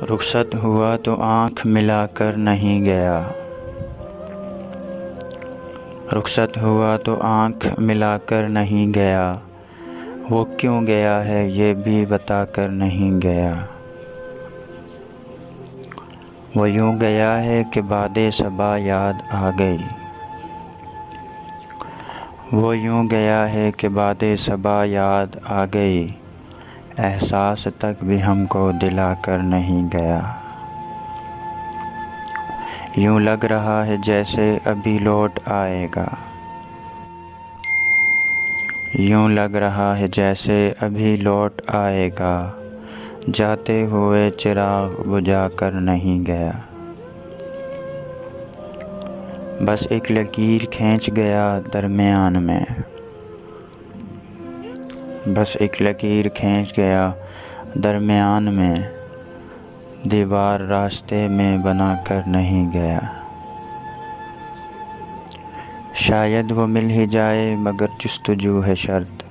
رخصت ہوا تو آنکھ ملا کر نہیں گیا، رخصت ہوا تو آنکھ ملا کر نہیں گیا، وہ کیوں گیا ہے یہ بھی بتا کر نہیں گیا۔ وہ یوں گیا ہے کہ باد صبا یاد آ گئی، وہ یوں گیا ہے کہ باد صبا یاد آ گئی، احساس تک بھی ہم کو دلا کر نہیں گیا۔ یوں لگ رہا ہے جیسے ابھی لوٹ آئے گا، یوں لگ رہا ہے جیسے ابھی لوٹ آئے گا، جاتے ہوئے چراغ بجھا کر نہیں گیا۔ بس ایک لکیر کھینچ گیا درمیان میں، بس ایک لکیر کھینچ گیا درمیان میں، دیوار راستے میں بنا کر نہیں گیا۔ شاید وہ مل ہی جائے مگر جستجو ہے شرط،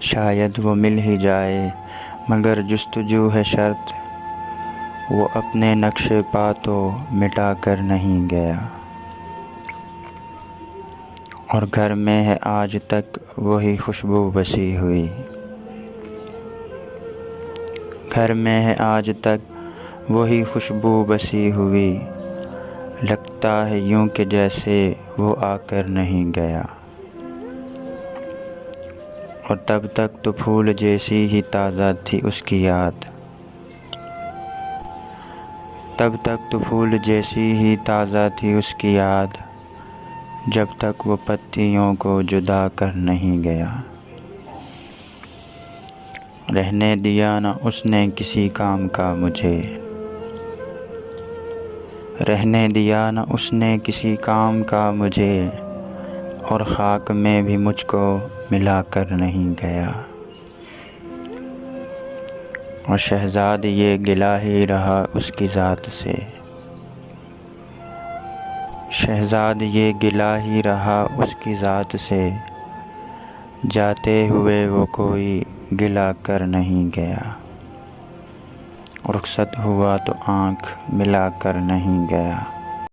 شاید وہ مل ہی جائے مگر جستجو ہے شرط، وہ اپنے نقش پا تو مٹا کر نہیں گیا۔ اور گھر میں ہے آج تک وہی خوشبو بسی ہوئی، گھر میں ہے آج تک وہی خوشبو بسی ہوئی، لگتا ہے یوں کہ جیسے وہ آ کر نہیں گیا۔ اور تب تک تو پھول جیسی ہی تازہ تھی اس کی یاد، تب تک تو پھول جیسی ہی تازہ تھی اس کی یاد، جب تک وہ پتیوں کو جدا کر نہیں گیا۔ رہنے دیا نہ اس نے کسی کام کا مجھے، رہنے دیا نہ اس نے کسی کام کا مجھے، اور خاک میں بھی مجھ کو ملا کر نہیں گیا۔ اور شہزاد یہ گلہ ہی رہا اس کی ذات سے، شہزاد یہ گلہ ہی رہا اس کی ذات سے، جاتے ہوئے وہ کوئی گلہ کر نہیں گیا۔ رخصت ہوا تو آنکھ ملا کر نہیں گیا۔